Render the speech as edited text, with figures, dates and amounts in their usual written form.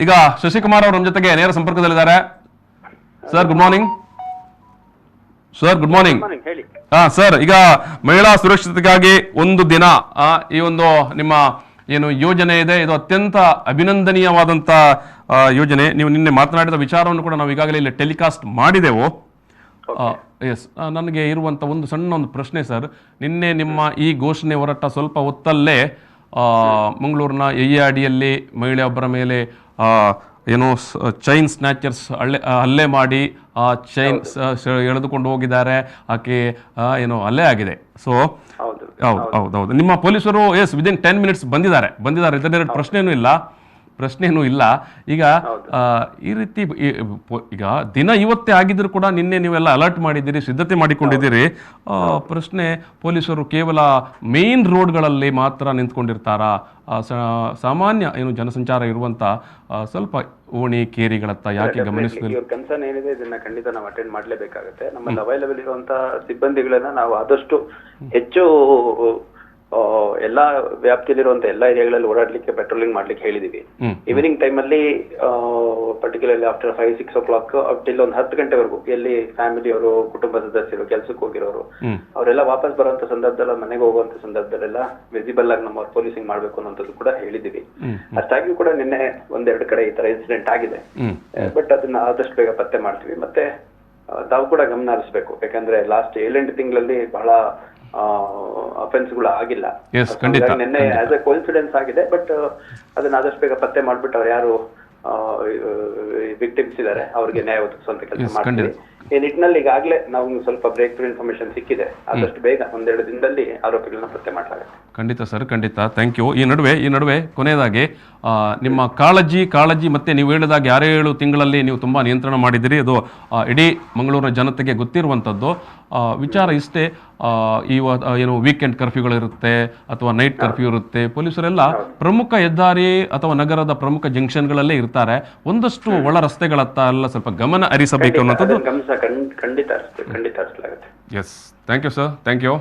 ಈಗ ಶಶಿಕುಮಾರ್ ಅವರು ನಮ್ಮ ಜೊತೆಗೆ ನೇರ ಸಂಪರ್ಕದಲ್ಲಿದ್ದಾರೆ. Sir good morning. Sir good morning. ಹೇಳಿ. ಸರ್, ಈಗ ಮಹಿಳಾ ಸುರಕ್ಷತೆಗಾಗಿ ಒಂದು ದಿನ ಈ ಒಂದು ನಿಮ್ಮ ಏನು ಯೋಜನೆ ಇದೆ, ಇದು ಅತ್ಯಂತ ಅಭಿನಂದನೀಯವಾದಂತ ಯೋಜನೆ. ನೀವು ನಿನ್ನೆ ಮಾತನಾಡಿದ ವಿಚಾರವನ್ನು ಕೂಡ ನಾವು ಈಗಾಗಲೇ ಇಲ್ಲಿ ಟೆಲಿಕಾಸ್ಟ್ ಮಾಡಿದೆವು. ಎಸ್, ನನಗೆ ಇರುವಂತ ಒಂದು ಸಣ್ಣ ಪ್ರಶ್ನೆ ಸರ್. ನಿನ್ನೆ ನಿಮ್ಮ ಈ ಘೋಷಣೆ ಹೊರಟ ಸ್ವಲ್ಪ ಹೊತ್ತಲ್ಲೇ ಮಂಗಳೂರಿನ ಅಡಿಯಲ್ಲಿ ಮಹಿಳೆಯೊಬ್ಬರ ಮೇಲೆ ಏನೋ ಚೈನ್ ಸ್ನ್ಯಾಚರ್ಸ್ ಹಲ್ಲೆ ಮಾಡಿ ಆ ಚೈನ್ ಎಳೆದುಕೊಂಡು ಹೋಗಿದ್ದಾರೆ. ಆಕೆ ಏನೋ ಹಲ್ಲೆ ಆಗಿದೆ. ಸೊ ಹೌದು, ನಿಮ್ಮ ಪೊಲೀಸರು ವಿದಿನ್ 10 minutes ಬಂದಿದ್ದಾರೆ. ಇದರಲ್ಲಿ ಪ್ರಶ್ನೆನೂ ಇಲ್ಲ. ಈಗ ಈ ರೀತಿ ಈಗ ದಿನ ಇವತ್ತೇ ಆಗಿದ್ರು ಕೂಡ ನಿನ್ನೆ ನೀವೆಲ್ಲ ಅಲರ್ಟ್ ಮಾಡಿದ್ದೀರಿ, ಸಿದ್ಧತೆ ಮಾಡಿಕೊಂಡಿದ್ದೀರಿ. ಪ್ರಶ್ನೆ, ಪೊಲೀಸರು ಕೇವಲ ಮೇನ್ ರೋಡ್ಗಳಲ್ಲಿ ಮಾತ್ರ ನಿಂತ್ಕೊಂಡಿರ್ತಾರಾ? ಸಾಮಾನ್ಯ ಏನು ಜನಸಂಚಾರ ಇರುವಂತ ಸ್ವಲ್ಪ ಓಣಿ ಕೇರಿಗಳತ್ತ ಯಾಕೆ ಗಮನಿಸಲಿಲ್ಲ? ಕನ್ಸರ್ನ್ ಏನಿದೆ ಇದನ್ನ ಖಂಡಿತ ನಾವು ಅಟೆಂಡ್ ಮಾಡ್ಲೇಬೇಕಾಗುತ್ತೆ. ನಮ್ಮಲ್ಲಿ ಅವೈಲಬಲ್ ಇರುವಂತಹ ಸಿಬ್ಬಂದಿಗಳನ್ನ ನಾವು ಆದಷ್ಟು ಹೆಚ್ಚು ಎಲ್ಲಾ ವ್ಯಾಪ್ತಿಯಲ್ಲಿರುವಂತ ಎಲ್ಲಾ ಏರಿಯಾಗಳಲ್ಲಿ ಓಡಾಡ್ಲಿಕ್ಕೆ ಪೆಟ್ರೋಲಿಂಗ್ ಮಾಡ್ಲಿಕ್ಕೆ ಹೇಳಿದೀವಿ. ಈವ್ನಿಂಗ್ ಟೈಮ್ ಅಲ್ಲಿ ಪರ್ಟಿಕ್ಯುಲರ್ಲಿ ಆಫ್ಟರ್ 5-6 o'clock ಟಿಲ್ ಒಂದು 10 ಗಂಟೆವರೆಗೂ ಎಲ್ಲಿ ಫ್ಯಾಮಿಲಿಯವರು, ಕುಟುಂಬ ಸದಸ್ಯರು, ಕೆಲ್ಸಕ್ಕೆ ಹೋಗಿರೋರು ಅವರೆಲ್ಲ ವಾಪಸ್ ಬರುವಂತ ಸಂದರ್ಭದಲ್ಲಿ, ಮನೆಗೆ ಹೋಗುವಂತ ಸಂದರ್ಭದಲ್ಲೆಲ್ಲ ವಿಸಿಬಲ್ ಆಗಿ ನಮ್ಮ ಪೊಲೀಸಿಂಗ್ ಮಾಡ್ಬೇಕು ಅನ್ನೋದು ಕೂಡ ಹೇಳಿದೀವಿ. ಅಷ್ಟಾಗಿಯೂ ಕೂಡ ನಿನ್ನೆ 1-2 ಕಡೆ ಈ ತರ ಇನ್ಸಿಡೆಂಟ್ ಆಗಿದೆ. ಬಟ್ ಅದನ್ನ ಆದಷ್ಟು ಬೇಗ ಪತ್ತೆ ಮಾಡ್ತೀವಿ. ಮತ್ತೆ ತಾವು ಕೂಡ ಗಮನ ಹರಿಸಬೇಕು. ಯಾಕಂದ್ರೆ ಲಾಸ್ಟ್ 7-8 ತಿಂಗಳಲ್ಲಿ ಬಹಳ ಅಫೆನ್ಸ್ಗಳು ಆಗಿಲ್ಲ. ನಿನ್ನೆ ಆಸ್ ಎ ಕೋಇನ್ಸಿಡೆನ್ಸ್ ಆಗಿದೆ. ಬಟ್ ಅದನ್ನ ಆದಷ್ಟು ಬೇಗ ಪತ್ತೆ ಮಾಡ್ಬಿಟ್ಟು ಅವ್ರು ಯಾರು ವಿಕ್ಟಿಮ್ಸ್ ಇದ್ದಾರೆ ಅವ್ರಿಗೆ ನ್ಯಾಯ ಒದಗಿಸುವಂತ ಕೆಲಸ ಮಾಡ್ತೀವಿ. ಈ ನಿಟ್ಟಿನಲ್ಲಿ ಈಗಾಗಲೇ ನಾವು ಸ್ವಲ್ಪ ಬ್ರೇಕ್ ಥ್ರೂ ಇನ್ಫಾರ್ಮೇಶನ್ ಸಿಕ್ಕಿದೆ. ಆದಷ್ಟು ಬೇಗ 1-2 ದಿನದಲ್ಲಿ ಆರೋಪಿಗಳನ್ನ ಪತ್ತೆ ಮಾಡಲಾಗುತ್ತೆ. ಖಂಡಿತ ಸರ್, ಖಂಡಿತ. Thank you. ಈ ನಡುವೆ ಕೊನೆಯದಾಗಿ ನಿಮ್ಮ ಕಾಳಜಿ ಮತ್ತೆ ನೀವು ಹೇಳಿದಾಗ 6-7 ತಿಂಗಳಲ್ಲಿ ನೀವು ತುಂಬಾ ನಿಯಂತ್ರಣ ಮಾಡಿದಿರಿ. ಅದು ಇಡೀ ಮಂಗಳೂರಿನ ಜನತೆಗೆ ಗೊತ್ತಿರುವಂಥದ್ದು ವಿಚಾರ. ಇಷ್ಟೇ, ಏನು ವೀಕೆಂಡ್ ಕರ್ಫ್ಯೂಗಳಿರುತ್ತೆ ಅಥವಾ ನೈಟ್ ಕರ್ಫ್ಯೂ ಇರುತ್ತೆ. ಪೊಲೀಸರೆಲ್ಲ ಪ್ರಮುಖ ಹೆದ್ದಾರಿ ಅಥವಾ ನಗರದ ಪ್ರಮುಖ ಜಂಕ್ಷನ್ಗಳಲ್ಲೇ ಇರ್ತಾರೆ. ಒಂದಷ್ಟು ಒಳ ರಸ್ತೆಗಳತ್ತ ಎಲ್ಲ ಸ್ವಲ್ಪ ಗಮನ ಹರಿಸಬೇಕು ಅನ್ನೋದು ಖಂಡಿತ ಹರಿಸಲಾಗುತ್ತೆ. Yes, thank you sir. Thank you.